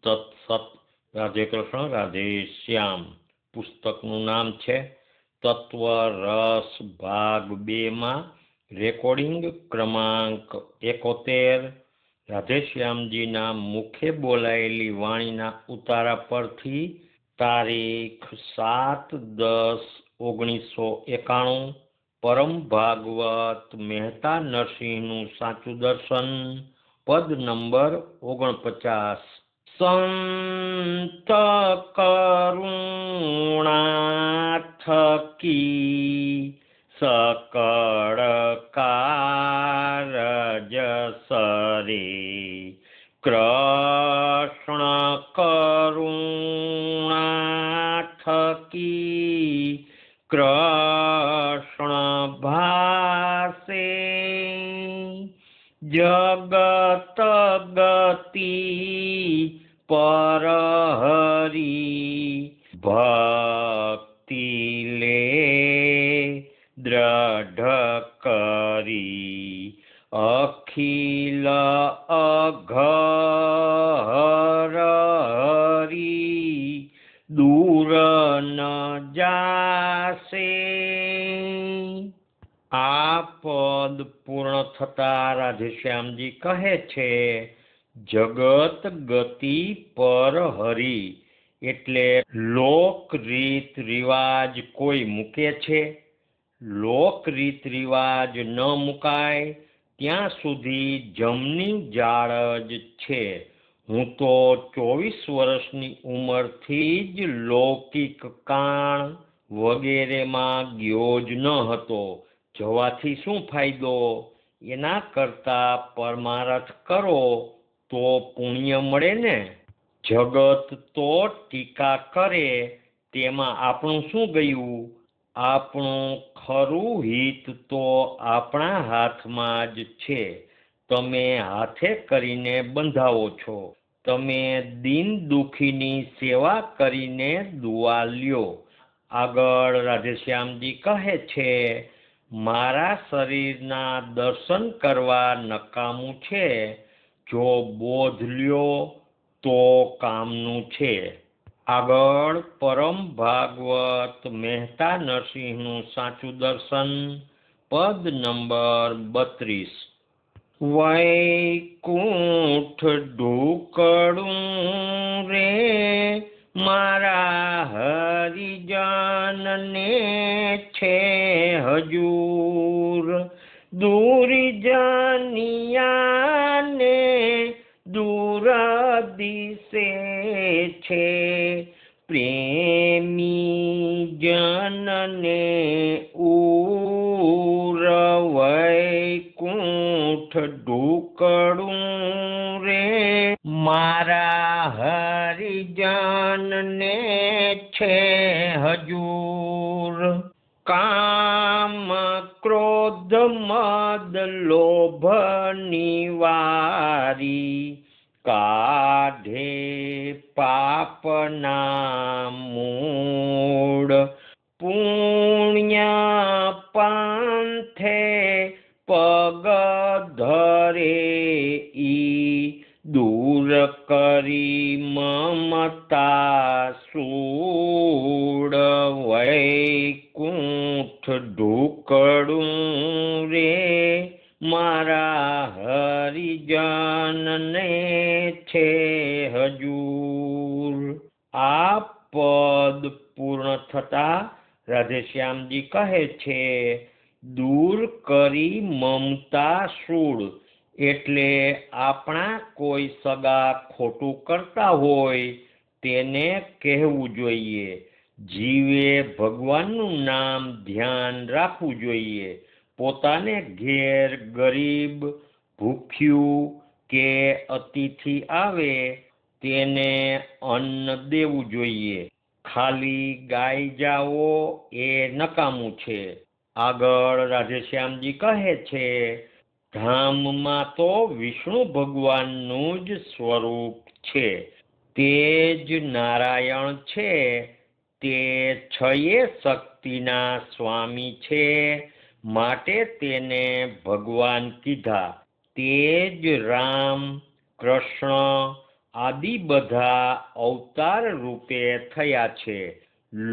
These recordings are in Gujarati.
તત્સત. રાધે કૃષ્ણ, રાધે શ્યામ. પુસ્તકનું નામ છે તત્વ રસ ભાગ 2 માં રેકોર્ડિંગ ક્રમાંક 71. રાધેશ્યામજીના મુખે બોલાયેલી વાણીના ઉતારા પરથી તારીખ 7/10/1991 પરમ ભાગવત મહેતા નરસિંહનું સાચું દર્શન, પદ નંબર 49. સંત કરુણા થકી સકળ કારજ સરે, કૃષ્ણ કરુણા થકી કૃષ્ણ ભાસે, જગત ગતિ પરહરી ભક્તિ લે દ્રઢ કરી, અખિલ અઘર હરી દૂર ન જાશે. આ પદ પૂર્ણ થતા રાધેશ્યામજી કહે છે, જગત ગતિ પર હરી એટલે લોક રીત રિવાજ કોઈ મૂકે છે? લોક રીત રિવાજ ન મુકાય ત્યાં સુધી જમની જાળ જ છે. હું તો 24 વર્ષની ઉંમરથી જ લૌકિક કાણ વગેરેમાં ગયો જ ન હતો. જવાથી શું ફાયદો? એના કરતા પરમારથ કરો તો પુણ્ય મળે ને. જગત તો ટીકા કરે તેમાં આપણું શું ગયું? આપણું ખરું હિત તો આપણા હાથમાં જ છે. તમે હાથે કરીને બંધાવો છો. તમે દીન દુખીની સેવા કરીને દુઆ લ્યો. આગળ રાધેશ્યામજી કહે છે, મારા શરીરના દર્શન કરવા નકામું છે. જો બોધ લ્યો તો કામનું છે. આગળ પરમ ભાગવત મહેતા નરસિંહનું સાચું દર્શન, પદ નંબર 32. વૈકુંઠ ઢુકડું રે મારા હરિજનને છે હજૂર, દુર્જનિયાને દૂર દિશે છે, પ્રેમી જનને ઉર. વૈકુંઠ ઢુકડું રે મારા હરિજનને છે હજૂર, કામ ક્રોધ મદ લોભ નિવારી, કાઢે પાપના મૂળ, પુણ્ય પંથે પગ ધરે ઈ, દૂર કરી મમતા સૂળ. વૈકુંઠ ઢુકડું રે મારા હરિજનને છે હજૂર. આ પદ પૂર્ણ થતા રાધેશ્યામજી કહે છે, દૂર કરી મમતા સૂળ એટલે આપણા કોઈ સગા ખોટું કરતા હોય તેને કહેવું જોઈએ. જીવે ભગવાનનું નામ ધ્યાન રાખવું જોઈએ. પોતાને ઘેર ગરીબ, ભૂખ્યું કે અતિથિ આવે તેને અન્ન દેવું જોઈએ. ખાલી ગાઈ જાઓ એ નકામું છે. આગળ રાધેશ્યામજી કહે છે, ધામમાં તો વિષ્ણુ ભગવાનનું જ સ્વરૂપ છે. તે જ નારાયણ છે. તે છયે શક્તિના સ્વામી છે. માટે તેને ભગવાન કીધા. તે જ રામ, કૃષ્ણ આદિ બધા અવતાર રૂપે થયા છે.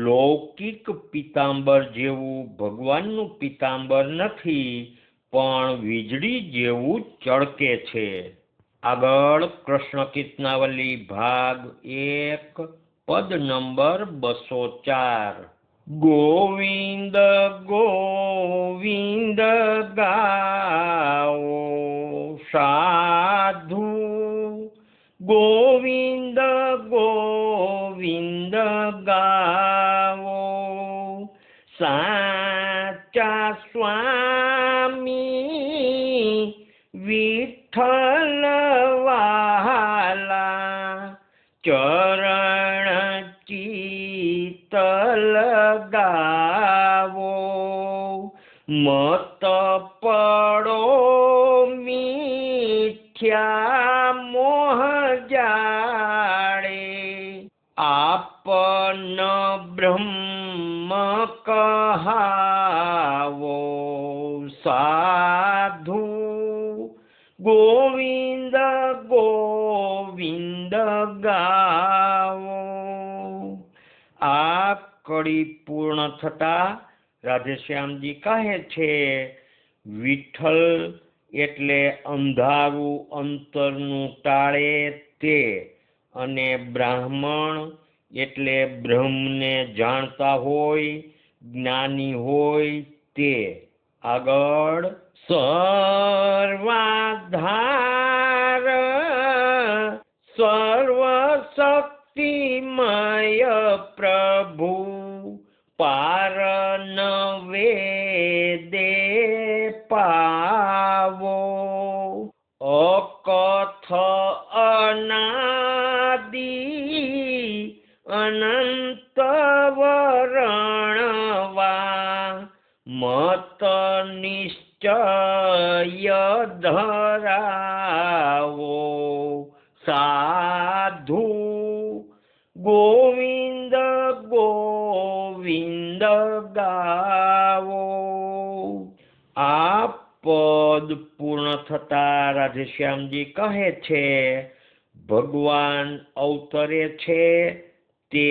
લૌકિક પિતાંબર જેવું ભગવાનનું પિતાંબર નથી, પણ વીજળી જેવું ચળકે છે. આગળ કૃષ્ણ કીર્તનાવલી ભાગ 1 પદ નંબર 204. ગોવિંદ ગોવિંદ ગાઓ સાધુ, ગોવિંદ ગોવિંદ ગાઓ સાચા સ્વામી વિઠ્ઠલ વહાલા, ચરણ ચિત્ત લગાવો, મત પડો મિથ્યા મોહ જાળે, આપન બ્રહ્મ કહાવો સાધુ, ગોવિંદ ગોવિંદ ગાવો. આ કડી પૂર્ણ થતા રાધેશ્યામજી કહે છે, વિઠ્ઠલ એટલે અંધારું અંતરનું ટાળે તે, અને બ્રાહ્મણ એટલે બ્રહ્મને જાણતા હોય, જ્ઞાની હોય તે. આગળ સર્વાધાર સર્વશક્તિમય પ્રભુ, પાર ન વેદે પાવો, અકથ અનાદિ અનંત વર્ણવા, મત નિશ્ચય ધરાવો સાધુ, ગોવિંદ ગોવિંદ ગાવો. આ પદ પૂર્ણ થતા રાધેશ્યામજી કહે છે, ભગવાન અવતરે છે તે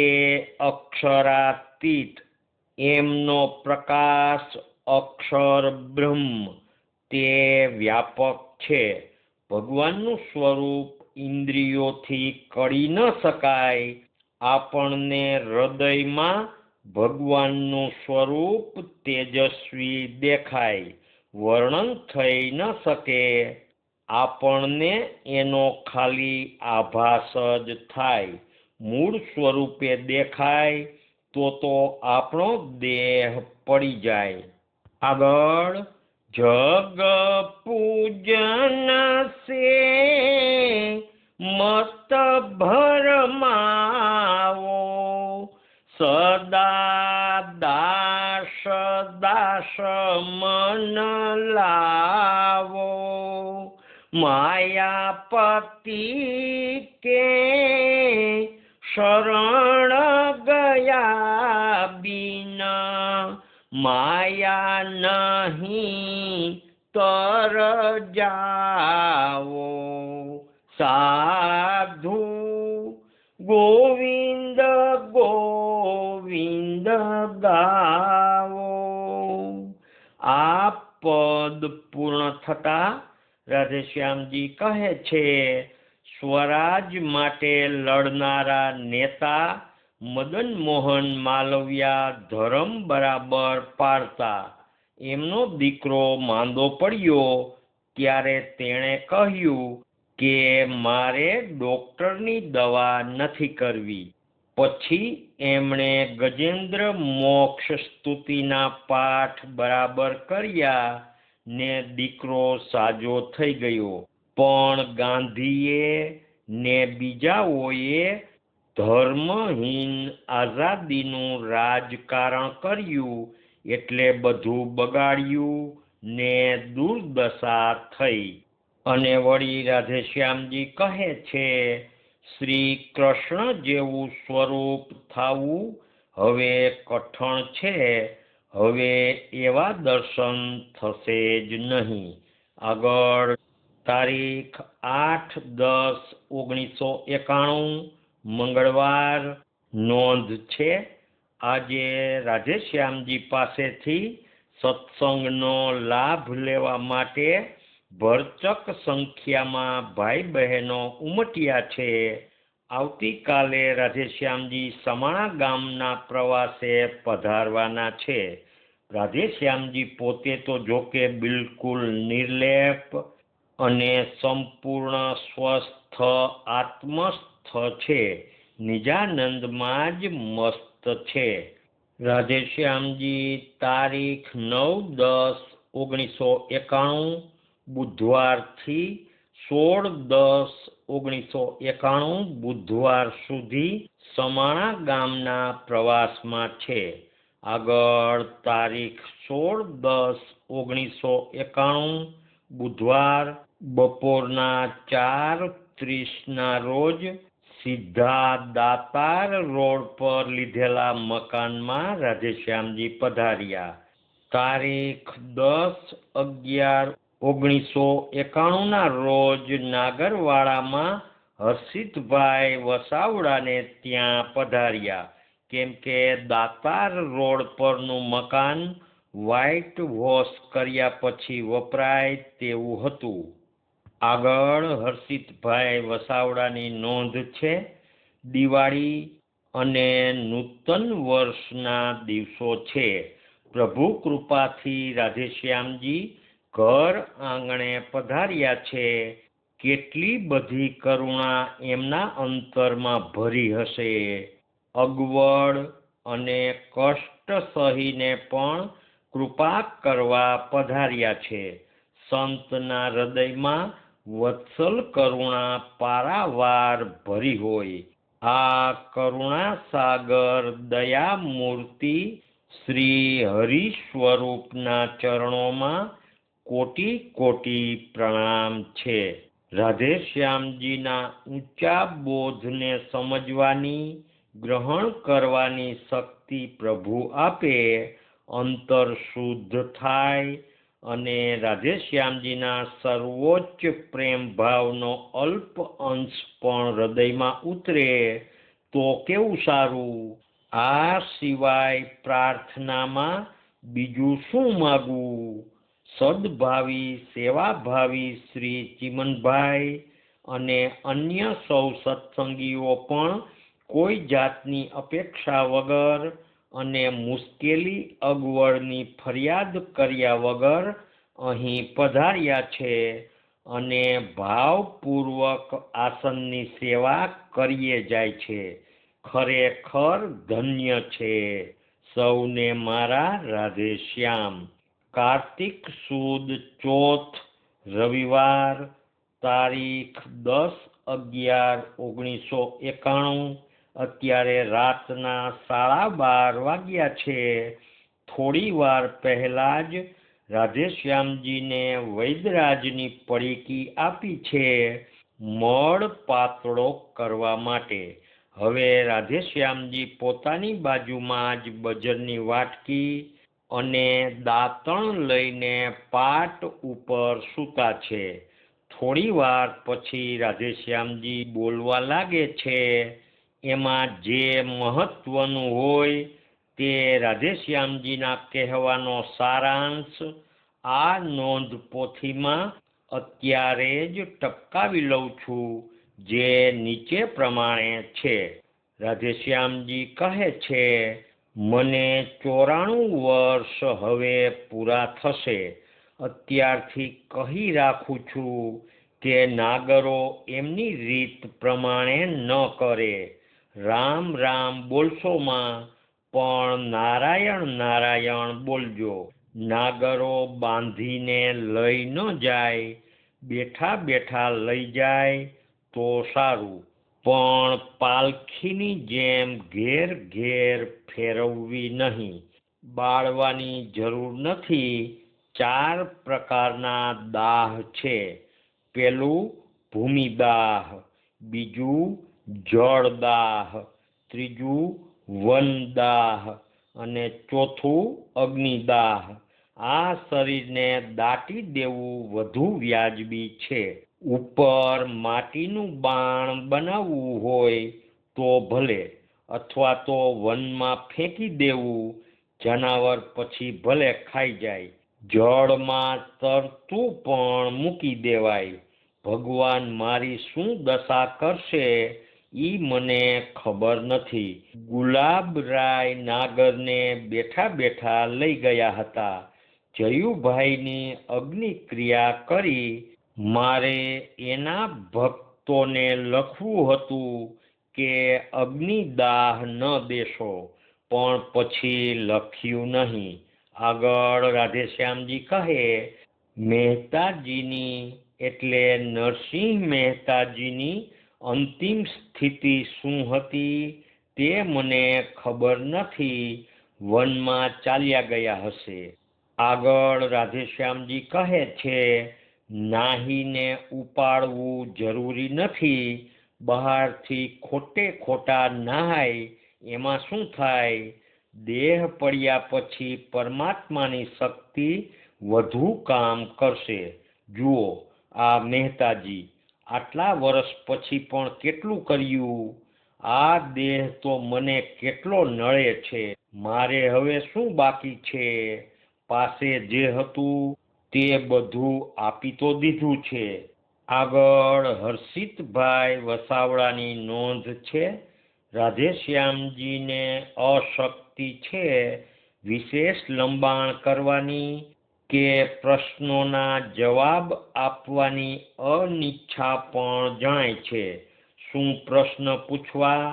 અક્ષરાતીત, એમનો પ્રકાશ અક્ષર બ્રહ્મ તે વ્યાપક છે. ભગવાનનું સ્વરૂપ ઇન્દ્રિયોથી કળી ન શકાય. આપણને હૃદયમાં ભગવાનનું સ્વરૂપ તેજસ્વી દેખાય, વર્ણન થઈ ન શકે. આપણને એનો ખાલી આભાસ જ થાય. મૂળ સ્વરૂપે દેખાય તો આપણો દેહ પડી જાય. આગળ જગ પૂજન સે મત ભરમાવો, સદા દાસ દાસ મન લાવો, માયાપતિ કે શરણ ગયા બિના, માયા નહીં તર જાવો સાધુ, ગોવિંદ ગોવિંદ ગાવો. આ પદ પૂર્ણ થતા રાધેશ્યામજી કહે છે, સ્વરાજ માટે લડનારા નેતા મદન મોહન માલવિયા ધર્મ બરાબર પાડતા. એમનો દીકરો માંદો પડ્યો ત્યારે તેણે કહ્યું કે મારે ડોક્ટરની દવા નથી કરવી. પછી એમણે ગજેન્દ્ર મોક્ષ સ્તુતિના પાઠ બરાબર કર્યા ને દીકરો સાજો થઈ ગયો. પણ ગાંધીએ ને બીજાઓએ ધર્મહીન આઝાદીનું રાજકારણ કર્યું, એટલે બધું બગાડ્યું ને દુર્દશા થઈ. અને વળી રાધેશ્યામજી કહે છે, શ્રી કૃષ્ણ જેવું સ્વરૂપ થવું હવે કઠણ છે. હવે એવા દર્શન થશે જ નહીં. આગળ તારીખ 8-10-1991 મંગળવાર નોંધ છે. આજે રાધેશ્યામજી પાસેથી સત્સંગનો લાભ લેવા માટે ભરચક સંખ્યામાં ભાઈ બહેનો ઉમટ્યા છે. આવતીકાલે રાધેશ્યામજી સમાણા ગામના પ્રવાસે પધારવાના છે. રાધેશ્યામજી પોતે તો જોકે બિલકુલ નિર્લેપ અને સંપૂર્ણ સ્વસ્થ આત્મસ્થ છે, નિજાનંદમાં જ મસ્ત છે. રાધેશ્યામજી તારીખ 9-10-1991 બુધવારથી 16-10-1991 બુધવાર સુધી સમાણા ગામના પ્રવાસમાં છે. આગળ તારીખ 16-10-1991 બુધવાર બપોરના 4:30 રોજ સીધા દાતાર રોડ પર લીધેલા મકાનમાં રાધેશ્યામજી પધાર્યા. તારીખ 10-11-1991 રોજ નાગરવાડામાં હર્ષિતભાઈ વસાવડાને ત્યાં પધાર્યા, કેમ કે દાતાર રોડ પરનું મકાન વ્હાઇટ વોશ કર્યા પછી વપરાય તેવું હતું. આગળ હર્ષિતભાઈ વસાવડાની નોંધ છે. દિવાળી અને નૂતન વર્ષના દિવસો છે. પ્રભુ કૃપાથી રાધેશ્યામજી ઘર આંગણે પધાર્યા છે. કેટલી બધી કરુણા એમના અંતરમાં ભરી હશે. અગવડ અને કષ્ટ સહીને પણ કૃપા કરવા પધાર્યા છે. સંતના હૃદયમાં વત્સલ કરુણા પારાવાર ભરી હોય. આ કરુણા સાગર દયા મૂર્તિ શ્રી હરિ સ્વરૂપના ચરણોમાં કોટી કોટી પ્રણામ છે. રાધેશ્યામજીના ઊંચા બોધને સમજવાની, ગ્રહણ કરવાની શક્તિ પ્રભુ આપે. અંતર શુદ્ધ થાય અને રાધેશ્યામજીના સર્વોચ્ચ પ્રેમ ભાવનો અલ્પ અંશ પણ હૃદયમાં ઉતરે તો કેવું સારું. આ સિવાય પ્રાર્થનામાં બીજું શું માગવું? સદભાવી સેવાભાવી શ્રી ચિમનભાઈ અને અન્ય સૌ સત્સંગીઓ પણ કોઈ જાતની અપેક્ષા વગર અને મુશ્કેલી અગવડની ફરિયાદ કર્યા વગર અહીં પધાર્યા છે અને ભાવપૂર્વક આસનની સેવા કરીએ જાય છે. ખરેખર ધન્ય છે. સૌને મારા રાધેશ્યામ. કાર્તિક સુદ ચોથ રવિવાર તારીખ 10-11-1991 અત્યારે રાતના 12:30 વાગ્યા છે. થોડી વાર પહેલા જ રાધેશ્યામજીને વૈદરાજની પડીકી આપી છે મળ પાતળો કરવા માટે. હવે રાધેશ્યામજી પોતાની બાજુમાં જ બજરની વાટકી અને દાંતણ લઈને પાટ ઉપર સૂતા છે. થોડી વાર પછી રાધેશ્યામજી બોલવા લાગે છે. એમાં જે મહત્વનું હોય તે રાધેશ્યામજીના કહેવાનો સારાંશ આ નોંધ પોથીમાં અત્યારે જ ટપકાવી લઉં છું, જે નીચે પ્રમાણે છે. રાધેશ્યામજી કહે છે, મને 94 વર્ષ હવે પૂરા થશે. અત્યારથી કહી રાખું છું કે નાગરો એમની રીત પ્રમાણે ન કરે. રામ રામ બોલશોમાં પણ નારાયણ નારાયણ બોલજો. નાગરો બાંધીને લઈ ન જાય, બેઠા બેઠા લઈ જાય તો સારું, પણ પાલખીની જેમ ઘેર ઘેર ફેરવવી નહીં. બાળવાની જરૂર નથી. 4 પ્રકારના દાહ છે. પેલું ભૂમિદાહ, બીજું જળદાહ, ત્રીજું વનદાહ અને ચોથું અગ્નિદાહ. આ શરીરને દાટી દેવું વધુ વ્યાજબી છે. ઉપર માટીનું બાણ બનાવવું હોય તો ભલે, અથવા તો વનમાં ફેંકી દેવું, જનાવર પછી ભલે ખાઈ જાય. જળમાં તરતું પણ મૂકી દેવાય. ભગવાન મારી શું દશા કરશે ઈ મને ખબર નથી. ગુલાબરાય નાગરને બેઠા બેઠા લઈ ગયા હતા. જયુભાઈની અગ્નિક્રિયા કરી મારે એના ભક્તોને લખવું હતું કે અગ્નિદાહ ન દેશો, પણ પછી લખ્યું નહીં. આગળ રાધેશ્યામજી કહે, મહેતાજીની એટલે નરસિંહ મહેતાજીની અંતિમ સ્થિતિ શું હતી તે મને ખબર નથી. વનમાં ચાલ્યા ગયા હશે. આગળ રાધેશ્યામજી કહે છે, નાહીને ઉપાડવું જરૂરી નથી. બહારથી ખોટે ખોટા નહાય એમાં શું થાય? દેહ પડ્યા પછી પરમાત્માની શક્તિ વધુ કામ કરશે. જુઓ આ મહેતાજી આટલા વર્ષ પછી પણ કેટલું કર્યું. આ દેહ તો મને કેટલો નડે છે. મારે હવે શું બાકી છે? પાસે જે હતું તે બધું આપી તો દીધું છે. આગળ હર્ષિતભાઈ વસાવડાની નોંધ છે. રાધેશ્યામજીને અશક્તિ છે વિશેષ લંબાણ કરવાની કે પ્રશ્નોના જવાબ આપવાની અનિચ્છા પણ જણાય છે. શું પ્રશ્ન પૂછવા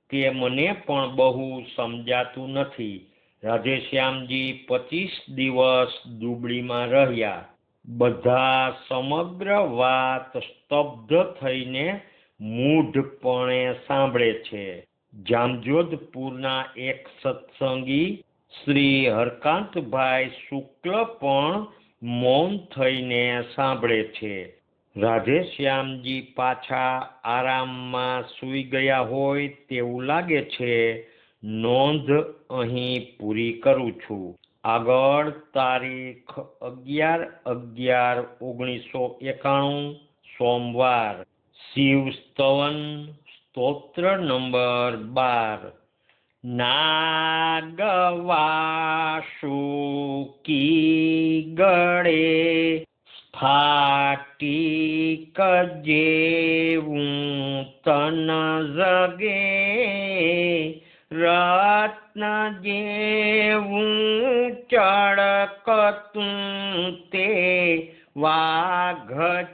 તે મને પણ બહુ સમજાતું નથી. રાધેશ્યામજી 25 દિવસ દુબળીમાં રહ્યા. બધા સમગ્ર વાત સ્તબ્ધ થઈને મૂઢપણે સાંભળે છે. જામજોધપુરના એક સત્સંગી શ્રી હરકાંતભાઈ શુક્લ પણ મૌન થઈને સાંભળે છે. રાધેશ્યામજી પાછા આરામમાં સૂઈ ગયા હોય તેવું લાગે છે. નોંધ અહીં પૂરી કરું છું. આગળ તારીખ 11/11/1991 સોમવાર. શિવ સ્તવન સ્તોત્ર નંબર 12. નાગવાસુકી ગળે સ્ફાટિક જેવું તન જગે, રત્ન જેવું ચળકતું તે વાઘ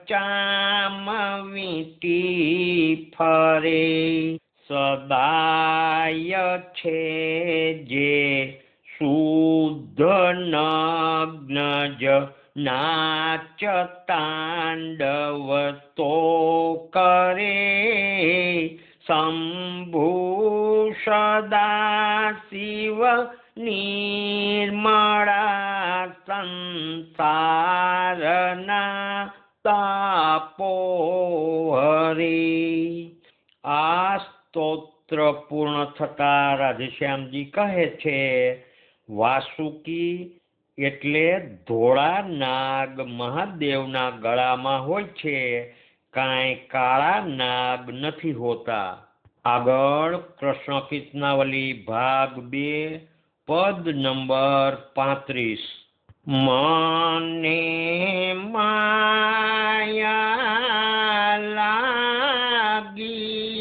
ચામ વીંટી ફરે. સદાય છે જે શુદ્ધ નગ્ન જ નાચ તાંડવ તો કરે. શંભુ સદા શિવ નિર્મળા સંસારના તાપો હરી. આ સ્તોત્ર પૂર્ણ થતા રાધેશ્યામજી કહે છે, વાસુકી એટલે ધોળા નાગ મહાદેવના ગળામાં હોય છે. કાંઈ કાળા નાગ નથી હોતા. આગળ કૃષ્ણ કીર્તનાવલી ભાગ 2 પદ નંબર 35. મને માયા લાગી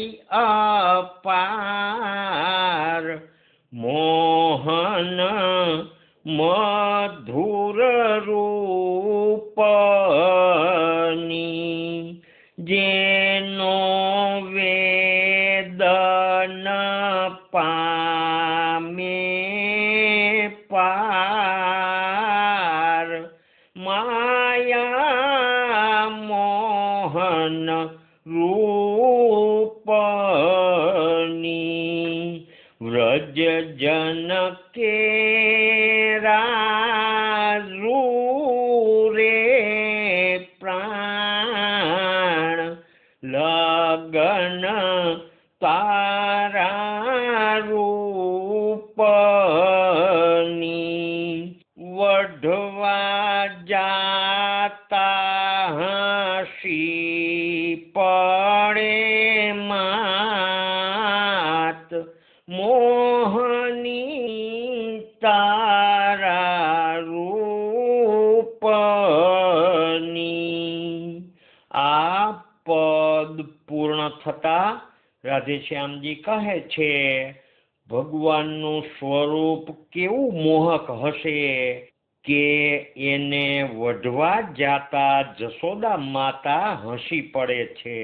અપાર, મોહન મધુર રૂપની, જેનો વેદન પામે પાર. માયા મોહન રૂપની, વ્રજ જન કેરા રે પ્રાણ, લગન તારા રૂપની. હસી પડે માત મોહની તારા રૂપની. આ પદ પૂર્ણ થતા રાધેશ્યામજી કહે છે, ભગવાનનું સ્વરૂપ કેવું મોહક હશે કે એને વઢવા જાતા જશોદા માતા હસી પડે છે,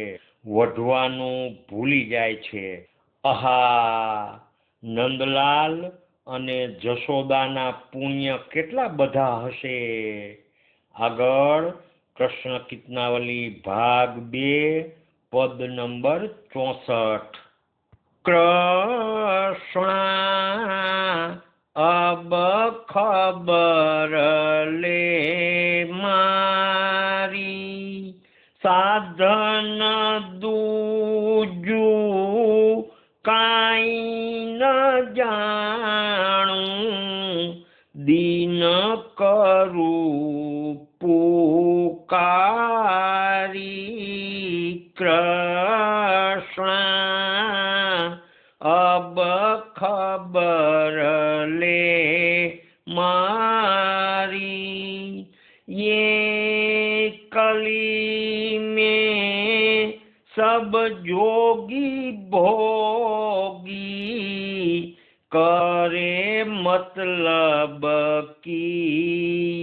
વઢવાનું ભૂલી જાય છે. આહા, નંદલાલ અને જશોદાના પુણ્ય કેટલા બધા હશે. આગળ કૃષ્ણ કીર્તનાવલી ભાગ 2 પદ નંબર 64. કૃષ્ણ અબ ખબર લે મારી, સાધન દૂજું કાંઈ ન જાણું, દીન કરું પુકારી. કૃષ્ણ અબ ખબર લે મારી, ये कली में सब जोगी भोगी, करे मतलब की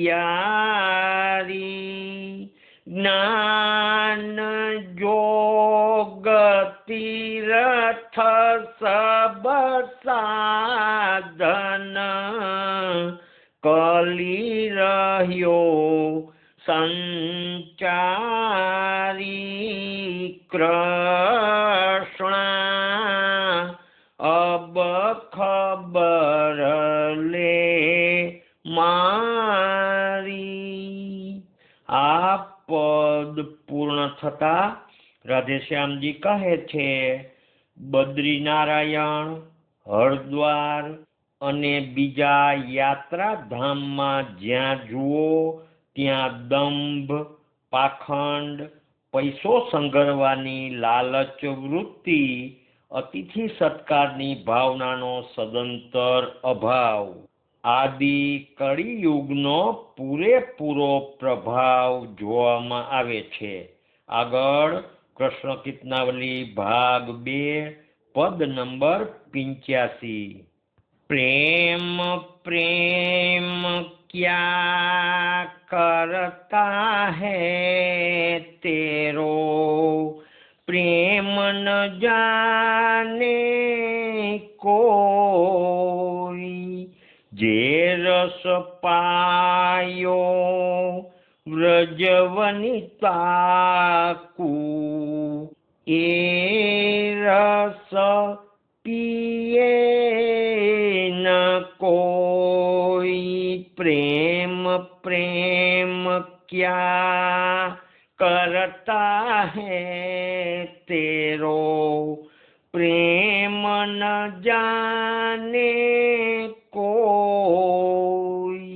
यारी. ज्ञान जोग तीरथ सब साधन, कली રહ્યો સંચારી. કૃષ્ણ અબ ખબર લે મારી. આ પદ પૂર્ણ થતા રાધેશ્યામજી કહે છે, બદ્રીનારાયણ, હરદ્વાર અને બીજા યાત્રાધામમાં જ્યાં જુઓ ત્યાં દંભ, પાખંડ, પૈસો સંઘરવાની લાલચ વૃત્તિ, અતિથિ સત્કારની ભાવનાનો સદંતર અભાવ આદિ કળિયુગનો પૂરેપૂરો પ્રભાવ જોવામાં આવે છે. આગળ કૃષ્ણ કીર્તનાવલી ભાગ 2 પદ નંબર 85. प्रेम प्रेम क्या करता है तेरो, प्रेम न जाने कोई. जे रस पायो व्रजवनिता को, ए रस पिए न कोई. प्रेम प्रेम क्या करता है तेरो, प्रेम न जाने कोई.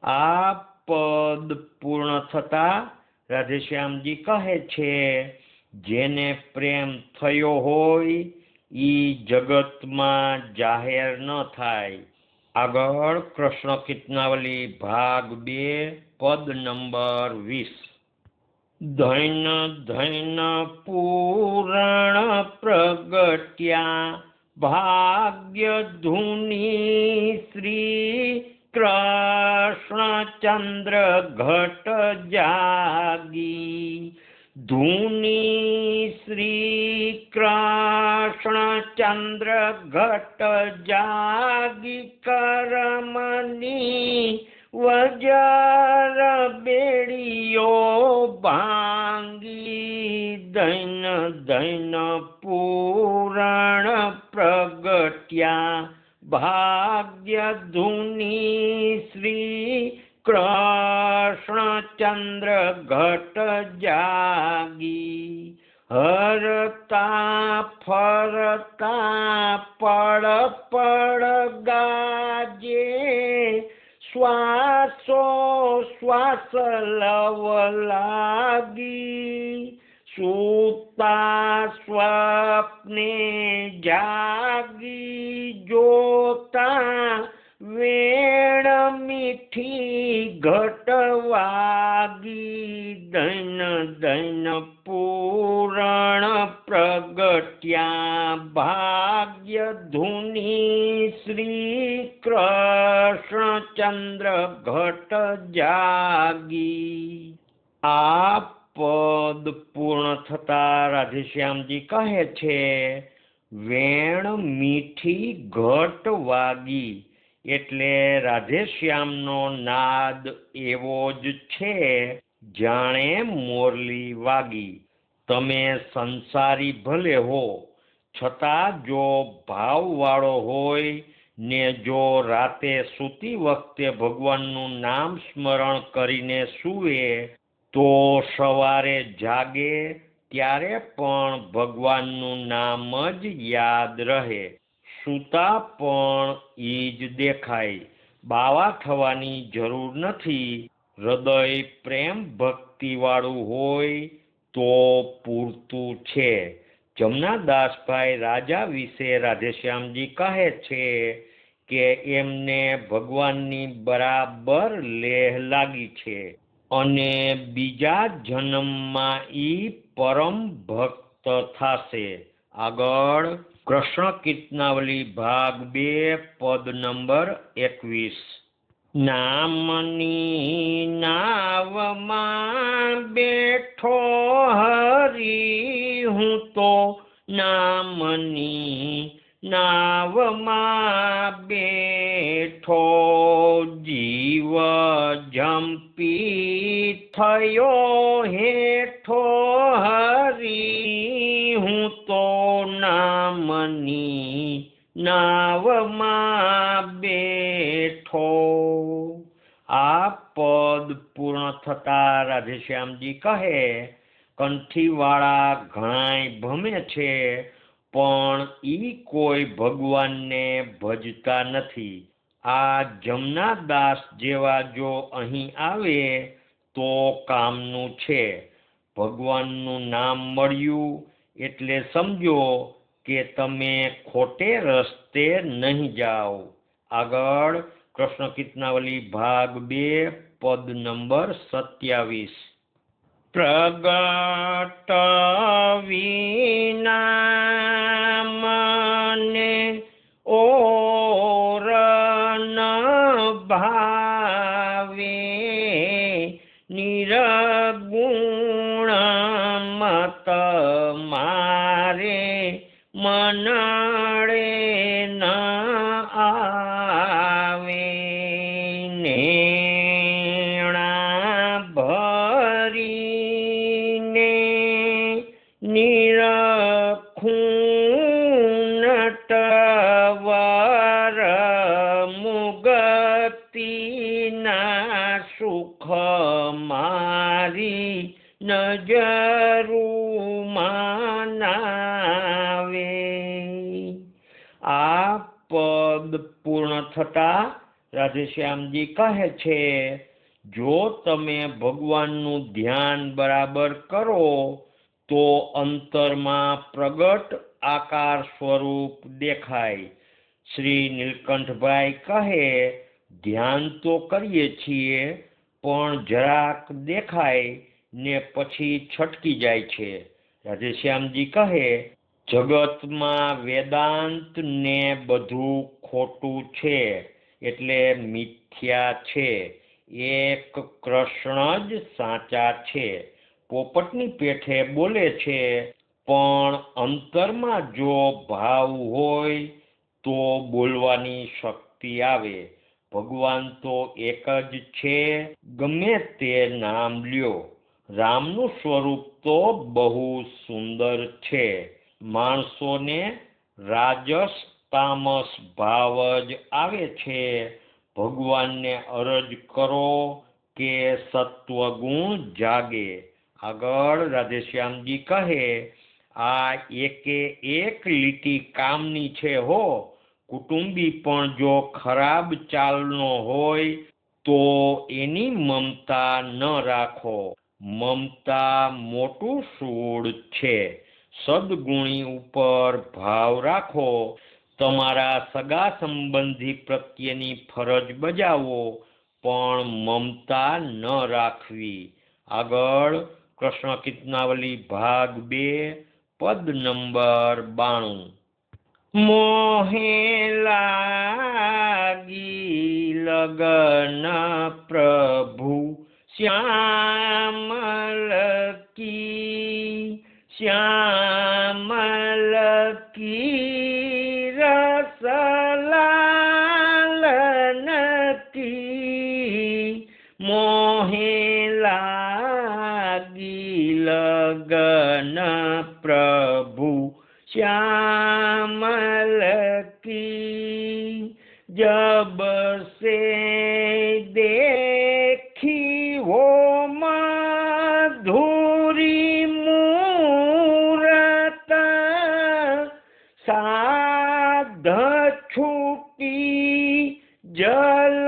આ પદ પૂર્ણ થતા રાધેશ્યામજી કહે છે, જેને પ્રેમ થયો હોય ઈ જગતમાં જાહેર ન થાય. આગળ કૃષ્ણ કીર્તનાવલી ભાગ 2 પદ નંબર 20. ધૈન ધૈન પૂરણ પ્રગટ્યા, ભાગ્ય ધુની શ્રી કૃષ્ણચંદ્ર ઘટ જાગી. ધુની શ્રી કૃષ્ણચંદ્ર ઘટ જાગી, કરમની વજર બેડીઓ ભાંગી. દૈન દૈન પૂરણ પ્રગટ્યા, ભાગ્ય ધુની શ્રી કૃષ્ણચંદ્ર ઘટ જાગી. હરતા ફરતા પડ પડ ગાજે, શ્વાસો શ્વાસ લવ લાગી, સૂતા સ્વપ્ને જાગી, જોતા વેણ મીઠી ઘટ વાગી, દૈન દૈન પૂરણ પ્રગટ્યા, ભાગ્ય ધુની શ્રી કૃષ્ણચંદ્ર ઘટ જાગી। આ પદ પૂર્ણ થતા રાધેશ્યામજી કહે છે, વેણ મીઠી ઘટ વાગી એટલે રાધેશ્યામનો નાદ એવો જ છે જાણે મોરલી વાગી। તમે સંસારી ભલે હો, છતાં જો ભાવવાળો હોય ને જો રાતે સૂતી વખતે ભગવાનનું નામ સ્મરણ કરીને સૂવે તો સવારે જાગે ત્યારે પણ ભગવાનનું નામ જ યાદ રહે, સૂતા પણ ઈ જ દેખાય। બાવા થવાની જરૂર નથી, હૃદય પ્રેમ ભક્તિવાળું હોય તો પૂરતું છે। જમનાદાસભાઈ રાજા વિશે રાધેશ્યામજી કહે છે કે એમને ભગવાનની બરાબર લેહ લાગી છે અને બીજા જન્મમાં ઈ પરમ ભક્ત થાશે। આગળ કૃષ્ણ કીર્તનાવલી ભાગ 2 પદ નંબર 21। નામની નાવમાં બેઠો હરી, હું તો નામની નાવમાં બેઠો, જીવ જંપી થયો હેઠો હરી, હું તો નામની નાવમાં બેઠો। આ પદ પૂર્ણ થતા રાધેશ્યામજી કહે, કંઠીવાળા ઘણાય ભમે છે પણ ઈ કોઈ ભગવાનને ભજતા નથી। આ જમનાદાસ જેવા જો અહીં આવે તો કામનું છે। ભગવાનનું નામ મળ્યું એટલે સમજો કે તમે ખોટે રસ્તે નહીં જાઓ। આગળ કૃષ્ણ કીર્તનાવલી ભાગ 2 પદ નંબર 27। પ્રગટ વિના મને ઓર ન ભાવે, નિર્ગુણ મત મારે મનડે ન આવે, નેણા ભરીને નિરખું નટવર, મુગતિના સુખ મારી નજરુમાં નાવે। આ પદ પૂર્ણ થતા રાધેશ્યામજી કહે છે, જો તમે ભગવાનનું ધ્યાન બરાબર કરો તો અંતરમાં પ્રગટ આકાર સ્વરૂપ દેખાય। શ્રી નીલકંઠભાઈ કહે, ધ્યાન તો કરીએ છીએ પણ જરાક દેખાય ને પછી છટકી જાય છે। રાધેશ્યામજી કહે, જગતમાં વેદાંત ને બધું ખોટું છે એટલે મિથ્યા છે, એક કૃષ્ણ જ સાચા છે। પોપટની પેઠે બોલે છે પણ અંતરમાં જો ભાવ હોય તો બોલવાની શક્તિ આવે। ભગવાન તો એક જ છે, ગમે તે નામ લ્યો। રામનું સ્વરૂપ તો બહુ સુંદર છે। માણસોને રાજસ તામસ ભાવ જ આવે છે। ભગવાનને અરજ કરો કે સત્વગુણ જાગે। આગળ રાધેશ્યામજી કહે, આ એકે એક લીટી કામની છે હો। કુટુંબી પણ જો ખરાબ ચાલનો હોય તો એની મમતા ન રાખો. મમતા મોટું સૂળ છે. સદગુણી ઉપર ભાવ રાખો. તમારા સગા સંબંધી પ્રત્યેની ફરજ બજાવો, પણ મમતા ન રાખવી. આગળ કૃષ્ણ કીર્તનાવલી ભાગ 2 પદ નંબર 92. મોહે લાગી લગન પ્રભુ શ્યામલ કી રસલાલન કી. મોહે લાગી લગન પ્રભુ श्यामल की. जब से देखी वो मधुरी मूरत, साध छूटी जल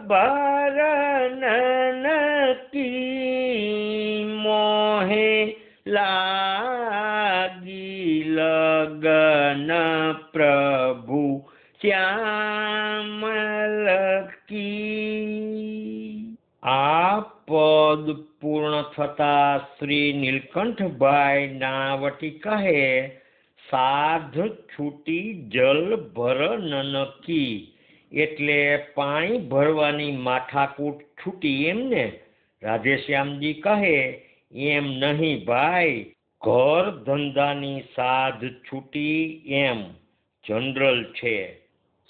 भरन की. मोहे लागी लगन प्रभु श्यामल की. આ પદ પૂર્ણ થતા શ્રી નીલકંઠભાઈ નાણાવટી કહે, સાધ છૂટી જલ ભરન કી, એટલે પાણી ભરવાની માથાકૂટ છૂટી એમને. રાધેશ્યામજી કહે, એમ નહીં ભાઈ, ઘર ધંધાની સાધ છૂટી એમ જનરલ છે.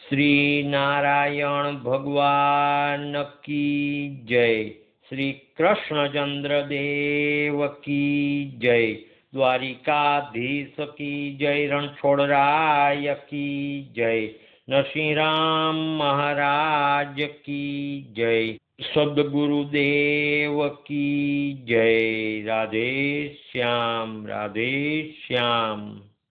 શ્રી નારાયણ ભગવાન કી જય. શ્રી કૃષ્ણચંદ્ર દેવ કી જય. દ્વારિકાધીશ કી જય. રણછોડરાય કી જય. નરસિંહરામ મહારાજ કી જય. સદગુરુદેવ કી જય. રાધે શ્યામ, રાધે શ્યામ.